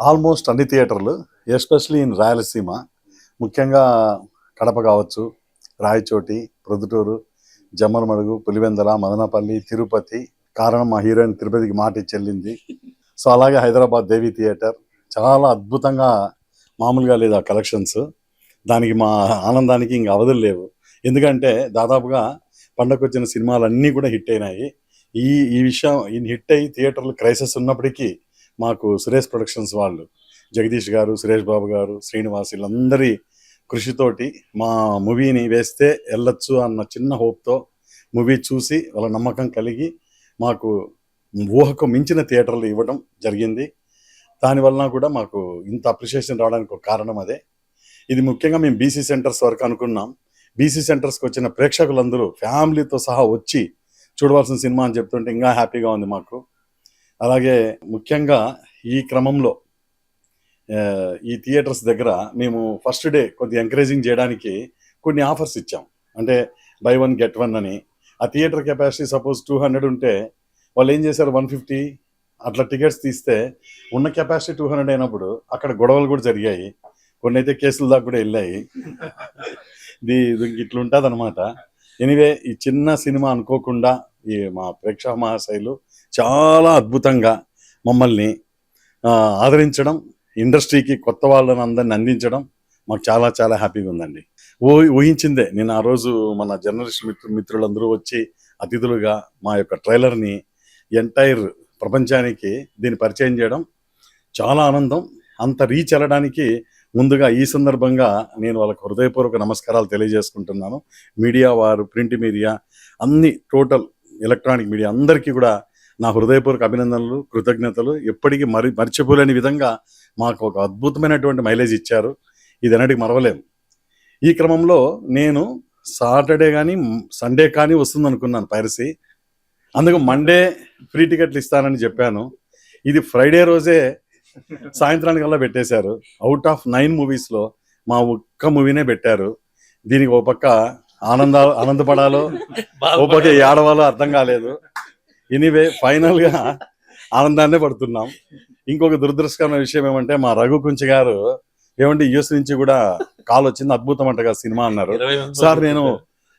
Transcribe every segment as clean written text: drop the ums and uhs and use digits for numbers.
Almost అన్ని థియేటర్లు, especially in Rayalaseema, ముఖ్యంగా కడప కావచ్చు, రాయచోటి, ప్రొద్దుటూరు, జమ్మలమడుగు, పులివెందల, మదనపల్లి, తిరుపతి. కారణం మా హీరోయిన్ తిరుపతికి మాట ఇచ్చి వెళ్ళింది. సో అలాగే హైదరాబాద్ దేవి థియేటర్ చాలా అద్భుతంగా, మామూలుగా లేదు ఆ కలెక్షన్స్. దానికి మా ఆనందానికి ఇంక అవధులు లేవు. ఎందుకంటే దాదాపుగా పండగకు వచ్చిన సినిమాలన్నీ కూడా హిట్ అయినాయి. ఈ ఈ విషయం హిట్ అయ్యి థియేటర్లు క్రైసిస్ ఉన్నప్పటికీ మాకు సురేష్ ప్రొడక్షన్స్ వాళ్ళు, జగదీష్ గారు, సురేష్ బాబు గారు, శ్రీనివాస్, వీళ్ళందరి కృషితోటి మా మూవీని వేస్తే వెళ్ళొచ్చు అన్న చిన్న హోప్తో మూవీ చూసి వాళ్ళ నమ్మకం కలిగి మాకు ఊహకు మించిన థియేటర్లు ఇవ్వడం జరిగింది. దానివలన కూడా మాకు ఇంత అప్రిషియేషన్ రావడానికి ఒక కారణం అదే. ఇది ముఖ్యంగా మేము బీసీ సెంటర్స్ వరకు అనుకున్నాం. బీసీ సెంటర్స్కి వచ్చిన ప్రేక్షకులందరూ ఫ్యామిలీతో సహా వచ్చి చూడవలసిన సినిమా అని చెప్తుంటే ఇంకా హ్యాపీగా ఉంది మాకు. అలాగే ముఖ్యంగా ఈ క్రమంలో ఈ థియేటర్స్ దగ్గర మేము ఫస్ట్ డే కొద్దిగా ఎంకరేజింగ్ చేయడానికి కొన్ని ఆఫర్స్ ఇచ్చాం. అంటే బై 1 get 1 అని. ఆ థియేటర్ కెపాసిటీ సపోజ్ 200 ఉంటే వాళ్ళు ఏం చేశారు, 150 అట్లా టికెట్స్ తీస్తే ఉన్న కెపాసిటీ 200 అయినప్పుడు అక్కడ గొడవలు కూడా జరిగాయి. కొన్ని అయితే కేసుల దాకా కూడా వెళ్ళాయి. ఇట్లా ఉంటుంది అనమాట. ఎనీవే, ఈ చిన్న సినిమా అనుకోకుండా ఈ మా ప్రేక్షక మహాశైలు చాలా అద్భుతంగా మమ్మల్ని ఆదరించడం, ఇండస్ట్రీకి కొత్త వాళ్ళని అందరిని అందించడం మాకు చాలా చాలా హ్యాపీగా ఉందండి. ఊహించిందే. నేను ఆ రోజు మన జర్నలిస్ట్ మిత్రులందరూ వచ్చి అతిథులుగా మా యొక్క ట్రైలర్ని ఎంటైర్ ప్రపంచానికి దీన్ని పరిచయం చేయడం చాలా ఆనందం. అంత రీచ్ వెళ్ళడానికి ముందుగా ఈ సందర్భంగా నేను వాళ్ళకు హృదయపూర్వక నమస్కారాలు తెలియజేసుకుంటున్నాను. మీడియా వారు, ప్రింట్ మీడియా, అన్ని టోటల్ ఎలక్ట్రానిక్ మీడియా అందరికీ కూడా నా హృదయపూర్వక అభినందనలు, కృతజ్ఞతలు. ఎప్పటికీ మర్చిపోలేని విధంగా మాకు ఒక అద్భుతమైనటువంటి మైలేజ్ ఇచ్చారు. ఇది ఎన్నటికి మరవలేము. ఈ క్రమంలో నేను సాటర్డే కానీ సండే కానీ వస్తుంది అనుకున్నాను పైరసీ. అందుకు మండే ఫ్రీ టికెట్లు ఇస్తానని చెప్పాను. ఇది ఫ్రైడే రోజే సాయంత్రానికల్లా పెట్టేశారు. అవుట్ ఆఫ్ 9 మూవీస్లో మా ఒక్క మూవీనే పెట్టారు. దీనికి ఓ పక్క ఆనందపడాలో ఓ పక్క ఏడవాలో అర్థం కాలేదు. ఎనీవే, ఫైనల్గా ఆనందాన్నే పడుతున్నాం. ఇంకొక దురదృష్టకరమైన విషయం ఏమంటే, మా రఘు కుంచి గారు ఏమంటే యూఎస్ నుంచి కూడా కాల్ వచ్చింది, అద్భుతం అంటగా సినిమా అన్నారు. సార్ నేను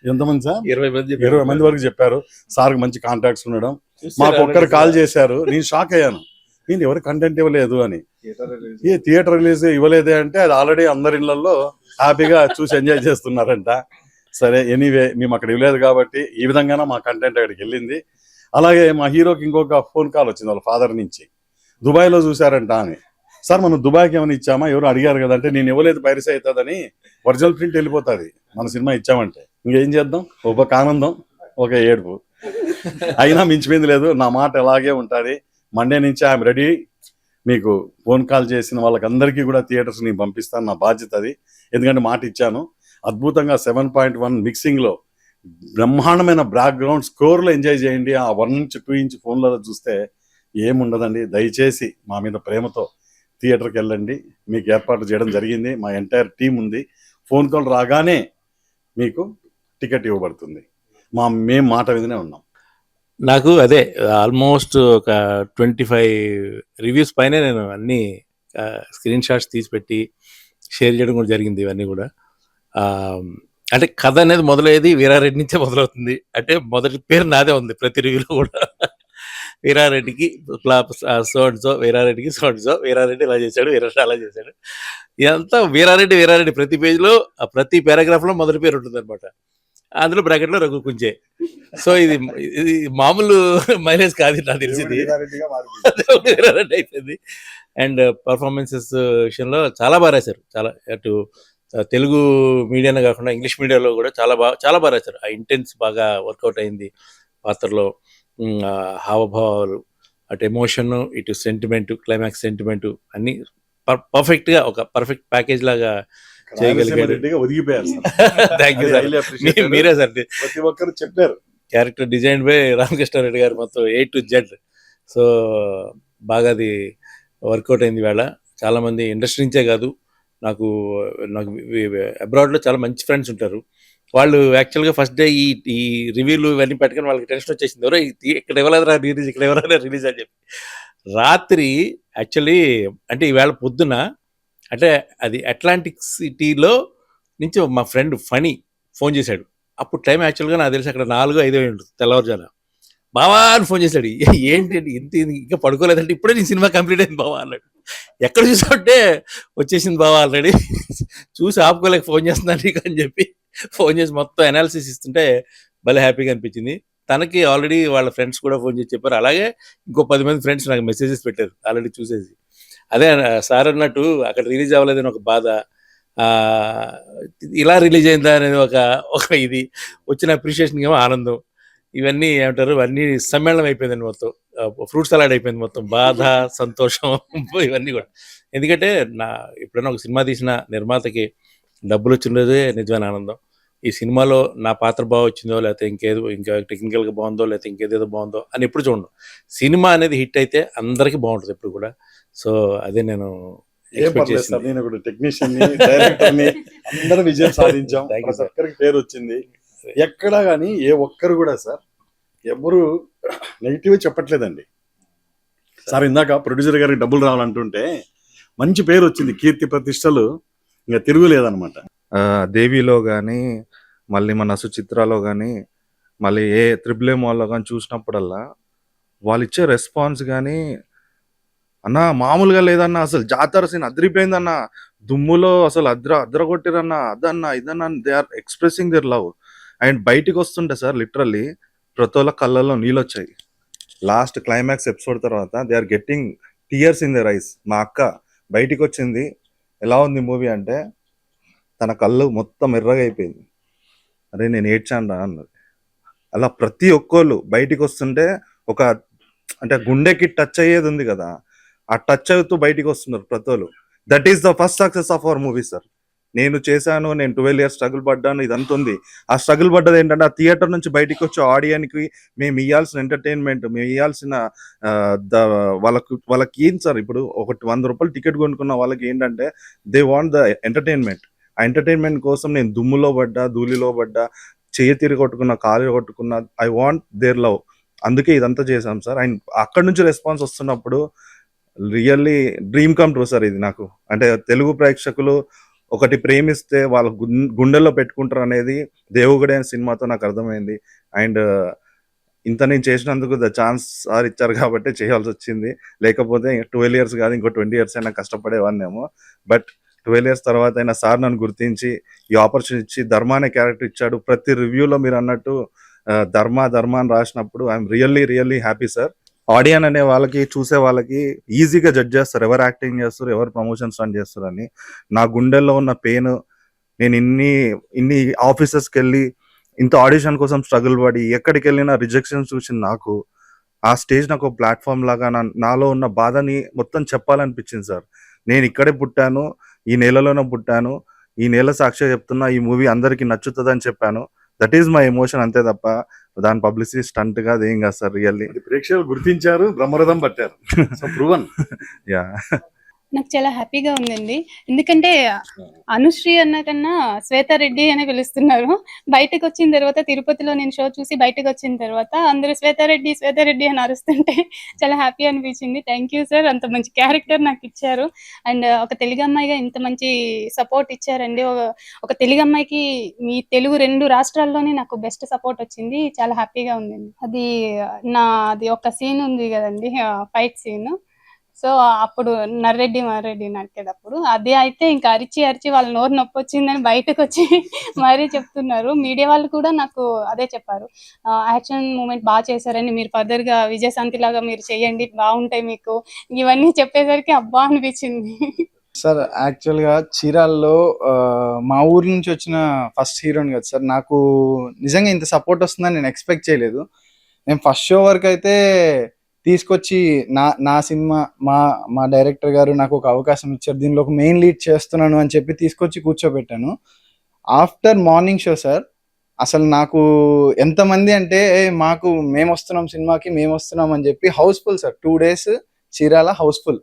ఎంతమంది సార్ 20 మంది వరకు చెప్పారు. సార్కి మంచి కాంటాక్ట్స్ ఉండడం. మాకు ఒక్కరు కాల్ చేశారు. నేను షాక్ అయ్యాను. నేను ఎవరు కంటెంట్ ఇవ్వలేదు అని. ఏ థియేటర్ రిలీజ్ ఇవ్వలేదే అంటే అది ఆల్రెడీ అందరి ఇళ్లలో హ్యాపీగా చూసి ఎంజాయ్ చేస్తున్నారంట. సరే, ఎనీవే మేము అక్కడ ఇవ్వలేదు కాబట్టి ఈ విధంగానే మా కంటెంట్ అక్కడికి వెళ్ళింది. అలాగే మా హీరోకి ఇంకొక ఫోన్ కాల్ వచ్చింది వాళ్ళ ఫాదర్ నుంచి, దుబాయ్లో చూశారంట అని. సార్ మనం దుబాయ్కి ఏమైనా ఇచ్చామా, ఎవరు అడిగారు కదా అంటే, నేను ఇవ్వలేదు, పైరసీ అవుతుందని, ఒరిజినల్ ప్రింట్ వెళ్ళిపోతుంది మన సినిమా ఇచ్చామంటే. ఇంకేం చేద్దాం, ఒక ఆనందం, ఒక ఏడుపు. అయినా మించిపోయింది లేదు. నా మాట ఎలాగే ఉంటుంది. మండే నుంచి ఐఎమ్ రెడీ. మీకు ఫోన్ కాల్ చేసిన వాళ్ళకందరికీ కూడా థియేటర్స్ నేను పంపిస్తాను, నా బాధ్యత అది. ఎందుకంటే మాట ఇచ్చాను. అద్భుతంగా 7.1 మిక్సింగ్లో బ్రహ్మాండమైన బ్యాక్గ్రౌండ్ స్కోర్లో ఎంజాయ్ చేయండి. ఆ 1 నుంచి 2 ఇంచ్ ఫోన్లలో చూస్తే ఏముండదండి. దయచేసి మా మీద ప్రేమతో థియేటర్కి వెళ్ళండి. మీకు ఏర్పాటు చేయడం జరిగింది. మా ఎంటైర్ టీం ఉంది. ఫోన్ కాల్ రాగానే మీకు టికెట్ ఇవ్వబడుతుంది. మేము మాట మీదనే ఉన్నాం. నాకు అదే ఆల్మోస్ట్ ఒక 25 రివ్యూస్ పైన నేను అన్ని స్క్రీన్ షాట్స్ తీసి పెట్టి షేర్ చేయడం కూడా జరిగింది. ఇవన్నీ కూడా అంటే కథ అనేది మొదలయ్యేది వీరారెడ్డి నుంచే మొదలవుతుంది. అంటే మొదటి పేరు నాదే ఉంది ప్రతి రివ్యూలో కూడా. వీరారెడ్డికి సో వీరారెడ్డికి సో వీరారెడ్డి ఇలా చేశాడు, వీరారెడ్డి అలా చేశాడు. ఇదంతా వీరారెడ్డి ప్రతి పేజ్లో, ప్రతి పారాగ్రాఫ్లో మొదటి పేరు ఉంటుంది అనమాట. అందులో బ్రాకెట్లో రఘు కుంచే. సో ఇది మామూలు మైలేజ్ కాదు, నాకు తెలిసింది. వీరారెడ్డి అయిపోయింది. అండ్ పర్ఫార్మెన్సెస్ విషయంలో చాలా బాగా రాశారు. చాలా అటు తెలుగు మీడియానే కాకుండా ఇంగ్లీష్ మీడియాలో కూడా చాలా బాగా రాశారు. ఆ ఇంటెన్స్ బాగా వర్కౌట్ అయింది పాత్రలో. హావభావాలు, అటు ఎమోషన్, ఇటు సెంటిమెంట్, క్లైమాక్స్ సెంటిమెంట్ అన్ని పర్ఫెక్ట్గా ఒక పర్ఫెక్ట్ ప్యాకేజ్ లాగా చేయగలిగారు. Thank you sir. మీరే సార్ ప్రతి ఒక్కరు చెప్పారు. క్యారెక్టర్ డిజైన్ బై రామకృష్ణారెడ్డి గారు మొత్తం A to Z. సో బాగా అది వర్కౌట్ అయింది. వేళ చాలామంది ఇండస్ట్రీ నుంచే కాదు, నాకు అబ్రాడ్లో చాలా మంచి ఫ్రెండ్స్ ఉంటారు. వాళ్ళు యాక్చువల్గా ఫస్ట్ డే ఈ రివ్యూలు ఇవన్నీ పెట్టుకుని వాళ్ళకి టెన్షన్ వచ్చేసింది. ఎవరో ఇక్కడ ఇవ్వలేదురా రిలీజ్, ఇక్కడ ఎవరైనా రిలీజ్ అని చెప్పి. రాత్రి యాక్చువల్లీ అంటే ఈవేళ పొద్దున అంటే అది అట్లాంటిక్ సిటీలో నుంచి మా ఫ్రెండ్ ఫణి ఫోన్ చేశాడు. అప్పుడు టైం యాక్చువల్గా నాకు తెలిసి అక్కడ 4-5 ఉంటుంది తెల్లవారుజాన. బావా అని ఫోన్ చేశాడు. ఏంటి ఇంత ఇంకా పడుకోలేదంటే ఇప్పుడే నీ సినిమా కంప్లీట్ అయింది బావా అన్నాడు. ఎక్కడ చూసావంటే వచ్చేసింది బావా ఆల్రెడీ, చూసి ఆపుకోలేక ఫోన్ చేస్తున్నాను నీకు అని చెప్పి ఫోన్ చేసి మొత్తం అనాలిసిస్ ఇస్తుంటే భలే హ్యాపీగా అనిపించింది. తనకి ఆల్రెడీ వాళ్ళ ఫ్రెండ్స్ కూడా ఫోన్ చేసి చెప్పారు. అలాగే ఇంకో 10 మంది ఫ్రెండ్స్ నాకు మెసేజెస్ పెట్టారు ఆల్రెడీ చూసేసి. అదే సార్ అన్నట్టు అక్కడ రిలీజ్ అవ్వలేదని ఒక బాధ, ఆ, ఇలా రిలీజ్ అయిందా అనేది ఒక ఇది, వచ్చిన అప్రిషియేషన్ ఏమో ఆనందం, ఇవన్నీ ఏమంటారు అన్నీ సమ్మేళనం అయిపోయిందండి మొత్తం. ఫ్రూట్ సలాడ్ అయిపోయింది మొత్తం, బాధ సంతోషం ఇవన్నీ కూడా. ఎందుకంటే ఎప్పుడైనా ఒక సినిమా తీసిన నిర్మాతకి డబ్బులు వచ్చినదే నిజమైన ఆనందం. ఈ సినిమాలో నా పాత్ర బాగా వచ్చిందో, లేకపోతే ఇంకా టెక్నికల్గా బాగుందో, లేకపోతే ఇంకేదేదో బాగుందో అని ఎప్పుడు చూడను. సినిమా అనేది హిట్ అయితే అందరికీ బాగుంటుంది ఎప్పుడు కూడా. సో అదే నేను ఏం పర్లేదు సార్, నేను కూడా టెక్నీషియన్ ని, డైరెక్టర్ ని, అందరం విజయం సాధించాం. Thank you, ప్రతి ఒక్కరికి పేరు వచ్చింది. ఎక్కడా కానీ ఏ ఒక్కరు కూడా సార్ ఎవరు నెగిటివ్ చెప్పట్లేదండి. సార్ ఇందాక ప్రొడ్యూసర్ గారికి డబ్బులు రావాలంటుంటే మంచి పేరు వచ్చింది, కీర్తి ప్రతిష్టలు ఇంకా తిరుగులేదన్నమాట. దేవిలో కానీ, మళ్ళీ మన సుచిత్రలో కానీ, మళ్ళీ ఏ త్రిబుల్ ఏ మాల్లో కానీ చూసినప్పుడల్లా వాళ్ళు ఇచ్చే రెస్పాన్స్ కానీ అన్న మామూలుగా లేదన్న, అసలు జాతర సీన్ అదిరిపోయిందన్న, దుమ్ములో అసలు అద్ర కొట్టిరన్న, అదన్న ఇదన్న, they are expressing their love. And బయటికి వస్తుంటే సార్ లిటరల్లీ ప్రతి ఒళ్ళ కళ్ళల్లో నీళ్ళు వచ్చాయి. లాస్ట్ క్లైమాక్స్ ఎపిసోడ్ తర్వాత they are getting tears in their eyes. మా అక్క బయటికి వచ్చింది, ఎలా ఉంది మూవీ అంటే తన కళ్ళు మొత్తం ఎర్రగా అయిపోయింది. అరే నేను ఏడ్చాను రా అన్నది. అలా ప్రతి ఒక్కళ్ళు బయటికి వస్తుంటే ఒక అంటే గుండెకి టచ్ అయ్యేది ఉంది కదా, ఆ టచ్ అవుతూ బయటికి వస్తున్నారు ప్రతి ఒళ్ళు. That is the first success of our movie sir. నేను చేశాను, నేను 12 years స్ట్రగుల్ పడ్డాను, ఇదంతా ఉంది. ఆ స్ట్రగుల్ పడ్డది ఏంటంటే ఆ థియేటర్ నుంచి బయటికి వచ్చే ఆడియన్కి మేము ఇవ్వాల్సిన ఎంటర్టైన్మెంట్, మేము ఇవ్వాల్సిన వాళ్ళకి ఏం సార్, ఇప్పుడు ఒకటి 100 రూపాయలు టికెట్ కొనుక్కున్న వాళ్ళకి ఏంటంటే దే వాంట్ ద ఎంటర్టైన్మెంట్. ఆ ఎంటర్టైన్మెంట్ కోసం నేను దుమ్ములో పడ్డా, ధూళిలో పడ్డా, చెయ్యి తిరిగి కొట్టుకున్నా, కాలు కొట్టుకున్నా, ఐ వాంట్ దేర్ లవ్. అందుకే ఇదంతా చేశాం సార్. అండ్ అక్కడ నుంచి రెస్పాన్స్ వస్తున్నప్పుడు really dream come true sir ఇది నాకు. అంటే తెలుగు ప్రేక్షకులు ఒకటి ప్రేమిస్తే వాళ్ళ గుండెల్లో పెట్టుకుంటారు అనేది దేవుగడే అనే సినిమాతో నాకు అర్థమైంది. అండ్ ఇంత నేను చేసినందుకు ద ఛాన్స్ సార్ ఇచ్చారు కాబట్టి చేయాల్సి వచ్చింది. లేకపోతే 12 years కాదు, ఇంకో 20 years అయినా కష్టపడేవాన్నేమో. బట్ 12 years తర్వాత అయినా సార్ నన్ను గుర్తించి ఈ ఆపర్చునిటీ ఇచ్చి ధర్మ అనే క్యారెక్టర్ ఇచ్చాడు. ప్రతి రివ్యూలో మీరు అన్నట్టు ధర్మ అని రాసినప్పుడు ఐఎమ్ రియల్లీ హ్యాపీ సార్. ఆడియన్ అనే వాళ్ళకి, చూసే వాళ్ళకి ఈజీగా జడ్జ్ చేస్తారు ఎవరు యాక్టింగ్ చేస్తారు, ఎవరు ప్రమోషన్స్ రన్ చేస్తారు అని. నా గుండెల్లో ఉన్న పెయిన్, నేను ఇన్ని ఆఫీసెస్కి వెళ్ళి ఇంత ఆడిషన్ కోసం స్ట్రగుల్ పడి ఎక్కడికి వెళ్ళినా రిజెక్షన్స్ చూసింది నాకు. ఆ స్టేజ్ నాకు ఒక ప్లాట్ఫామ్ లాగా నాలో ఉన్న బాధని మొత్తం చెప్పాలనిపించింది సార్. నేను ఇక్కడే పుట్టాను, ఈ నెలలోనే పుట్టాను, ఈ నెల సాక్షిగా చెప్తున్నా ఈ మూవీ అందరికీ నచ్చుతుందని చెప్పాను. దట్ ఈస్ మై ఎమోషన్, అంతే తప్ప దాని పబ్లిసిటీ స్టంట్ గా అదేం కాదు సార్. రియల్లీ ప్రేక్షకులు గుర్తించారు, బ్రహ్మరథం పట్టారు. So proven. యా, నాకు చాలా హ్యాపీగా ఉందండి. ఎందుకంటే అనుశ్రీ అన్న కన్నా శ్వేతారెడ్డి అని పిలుస్తున్నారు. బయటకు వచ్చిన తర్వాత తిరుపతిలో నేను షో చూసి బయటకు వచ్చిన తర్వాత అందరూ శ్వేతారెడ్డి అని అరుస్తుంటే చాలా హ్యాపీ అనిపించింది. థ్యాంక్ యూ సార్, అంత మంచి క్యారెక్టర్ నాకు ఇచ్చారు. అండ్ ఒక తెలుగు అమ్మాయిగా ఇంత మంచి సపోర్ట్ ఇచ్చారండి. ఒక తెలుగు అమ్మాయికి మీ తెలుగు 2 రాష్ట్రాల్లోనే నాకు బెస్ట్ సపోర్ట్ వచ్చింది. చాలా హ్యాపీగా ఉందండి. అది ఒక సీన్ ఉంది కదండి, ఫైట్ సీన్. సో అప్పుడు నర్రెడ్డి నరికేటప్పుడు అది అయితే ఇంకా అరిచి వాళ్ళ నోరు నొప్పి వచ్చిందని బయటకు వచ్చి మరీ చెప్తున్నారు. మీడియా వాళ్ళు కూడా నాకు అదే చెప్పారు, యాక్షన్ మూమెంట్ బాగా చేశారని, మీరు ఫర్దర్ గా విజయశాంతి లాగా మీరు చేయండి, బాగుంటాయి మీకు, ఇవన్నీ చెప్పేసరికి అబ్బా అనిపించింది. సార్ యాక్చువల్గా చీరాల్లో మా ఊరు నుంచి వచ్చిన ఫస్ట్ హీరోని కదా సార్. నాకు నిజంగా ఇంత సపోర్ట్ వస్తుందని నేను ఎక్స్పెక్ట్ చేయలేదు. నేను ఫస్ట్ షో వరకు అయితే తీసుకొచ్చి నా సినిమా మా డైరెక్టర్ గారు నాకు ఒక అవకాశం ఇచ్చారు, దీనిలో ఒక మెయిన్ లీడ్ చేస్తున్నాను అని చెప్పి తీసుకొచ్చి కూర్చోబెట్టాను. ఆఫ్టర్ మార్నింగ్ షో సార్, అసలు నాకు ఎంతమంది అంటే మేము వస్తున్నాం సినిమాకి, మేము వస్తున్నాం అని చెప్పి house full sir. 2 days Chirala house full.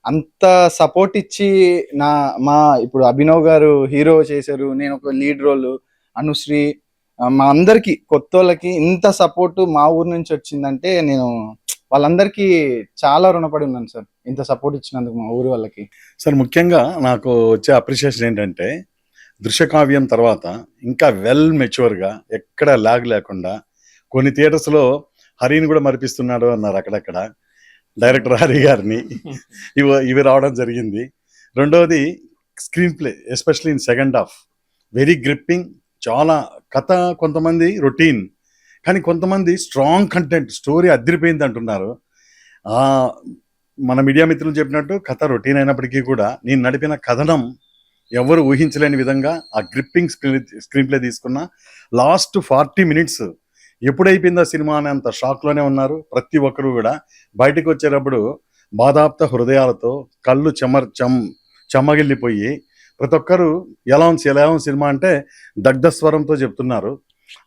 అంత సపోర్ట్ ఇచ్చి ఇప్పుడు అభినవ్ గారు హీరో చేశారు, నేను ఒక లీడ్ రోల్, అనుశ్రీ, మా అందరికి కొత్త వాళ్ళకి ఇంత సపోర్ట్ మా ఊరు నుంచి వచ్చిందంటే నేను వాళ్ళందరికీ చాలా రుణపడి ఉన్నాను సార్, ఇంత సపోర్ట్ ఇచ్చినందుకు మా ఊరి వాళ్ళకి. సార్ ముఖ్యంగా నాకు వచ్చే అప్రిషియేషన్ ఏంటంటే దృశ్యకావ్యం తర్వాత ఇంకా వెల్ మెచ్యూర్గా ఎక్కడ లాగ్ లేకుండా కొన్ని థియేటర్స్లో హరిని కూడా మరిపిస్తున్నాడు అన్నారు అక్కడక్కడ, డైరెక్టర్ హరి గారిని ఇవి రావడం జరిగింది. రెండవది screen play especially in second half very gripping. చాలా కథ కొంతమంది రొటీన్, కానీ కొంతమంది స్ట్రాంగ్ కంటెంట్, స్టోరీ అదిరిపోయింది అంటున్నారు. మన మీడియా మిత్రులు చెప్పినట్టు కథ రొటీన్ అయినప్పటికీ కూడా నేను నడిపిన కథనం ఎవరు ఊహించలేని విధంగా ఆ గ్రిప్పింగ్ స్క్రీన్ ప్లే తీసుకున్న. లాస్ట్ 40 minutes ఎప్పుడైపోయిందా సినిమా అని అంత షాక్లోనే ఉన్నారు ప్రతి ఒక్కరు కూడా. బయటకు వచ్చేటప్పుడు బాధాప్త హృదయాలతో కళ్ళు చెమ్మగిల్లిపోయి ప్రతి ఒక్కరు ఎలా ఉంది సినిమా అంటే దగ్ధ స్వరంతో చెప్తున్నారు,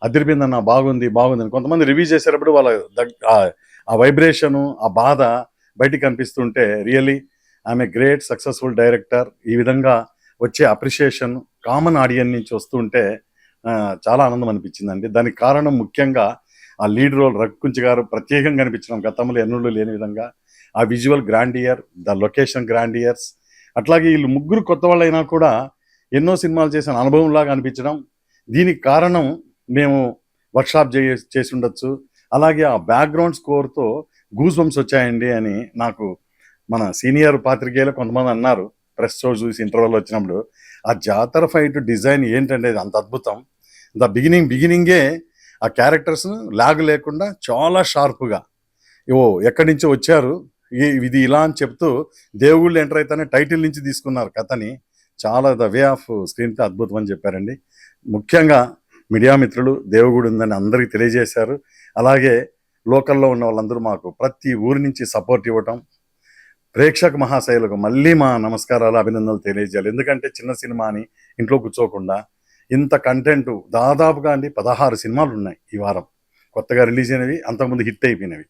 అదిరిపోయిందన్న, బాగుంది అని. కొంతమంది రివ్యూ చేసేటప్పుడు వాళ్ళ ఆ వైబ్రేషను, ఆ బాధ బయటికి కనిపిస్తుంటే really I'm a great successful director. ఈ విధంగా వచ్చే అప్రిషియేషన్ కామన్ ఆడియన్స్ నుంచి వస్తుంటే చాలా ఆనందం అనిపించిందండి. దానికి కారణం ముఖ్యంగా ఆ లీడ్ రోల్ రఘుకుంచి గారు ప్రత్యేకంగా కనిపించడం, గతంలో ఎన్నడూ లేని విధంగా ఆ visual grandeur, the location Grandier's. అట్లాగే వీళ్ళు ముగ్గురు కొత్త వాళ్ళు అయినా కూడా ఎన్నో సినిమాలు చేసిన అనుభవం లాగా అనిపించడం. దీనికి కారణం మేము వర్క్షాప్ చేసి ఉండొచ్చు. అలాగే ఆ బ్యాక్గ్రౌండ్ స్కోర్తో గూస్ బంప్స్ వచ్చాయండి అని నాకు మన సీనియర్ పాత్రికేయులు కొంతమంది అన్నారు ప్రెస్ షో చూసి ఇంటర్వెల్ వచ్చినప్పుడు. ఆ జాతర ఫైట్ డిజైన్ ఏంటంటే అంత అద్భుతం. ద బిగినింగే ఆ క్యారెక్టర్స్ లాగ్ లేకుండా చాలా షార్ప్గా ఎక్కడి నుంచో వచ్చారు, ఇది ఇలా అని చెప్తూ దేవుళ్ళు ఎంటర్ అయితేనే టైటిల్ నుంచి తీసుకున్నారు కథని. చాలా the way off screen play అద్భుతం అని చెప్పారండి. ముఖ్యంగా మీడియా మిత్రులు దేవుగుడు ఉందని అందరికీ తెలియజేశారు. అలాగే లోకల్లో ఉన్న వాళ్ళందరూ మాకు ప్రతి ఊరి నుంచి సపోర్ట్ ఇవ్వటం, ప్రేక్షక మహాశైలకు మళ్ళీ మా నమస్కారాలు, అభినందనలు తెలియజేయాలి. ఎందుకంటే చిన్న సినిమా అని ఇంట్లో కూర్చోకుండా ఇంత కంటెంట్ దాదాపుగా 16 సినిమాలు ఉన్నాయి ఈ వారం కొత్తగా రిలీజ్ అయినవి, అంతకుముందు హిట్ అయిపోయినవి.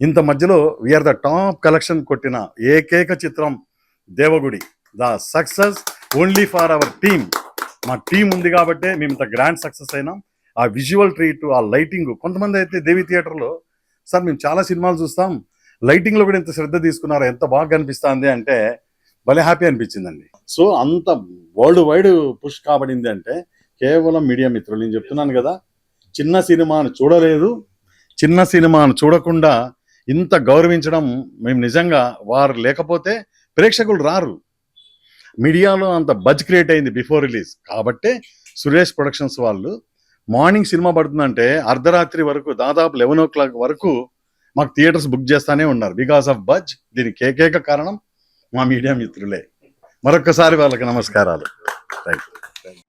ఇంత మధ్యలో వీఆర్ ద టాప్ కలెక్షన్ కొట్టిన ఏకైక చిత్రం Devagudi. The success only for our team. మా టీం ఉంది కాబట్టే మేము ఇంత గ్రాండ్ సక్సెస్ అయినాం. ఆ విజువల్ ట్రీట్, ఆ లైటింగ్. కొంతమంది అయితే దేవి థియేటర్లో సార్ మేము చాలా సినిమాలు చూస్తాం, లైటింగ్లో కూడా ఇంత శ్రద్ధ తీసుకున్నారో, ఎంత బాగా కనిపిస్తుంది అంటే భలే హ్యాపీ అనిపించిందండి. సో అంత వరల్డ్ వైడ్ పుష్ కాబడింది అంటే కేవలం మీడియా మిత్రులు. నేను చెప్తున్నాను కదా, చిన్న సినిమాను చూడలేదు, చిన్న సినిమాను చూడకుండా ఇంత గౌరవించడం మేము నిజంగా వారు లేకపోతే ప్రేక్షకులు రారు. మీడియాలో అంత బజ్ క్రియేట్ అయింది బిఫోర్ రిలీజ్ కాబట్టే సురేష్ ప్రొడక్షన్స్ వాళ్ళు మార్నింగ్ సినిమా పడుతుందంటే అర్ధరాత్రి వరకు దాదాపు 11 o'clock వరకు మాకు థియేటర్స్ బుక్ చేస్తానే ఉన్నారు బికాస్ ఆఫ్ బజ్. దీనికి ఏకైక కారణం మా మీడియా మిత్రులే. మరొక్కసారి వాళ్ళకి నమస్కారాలు. రైట్.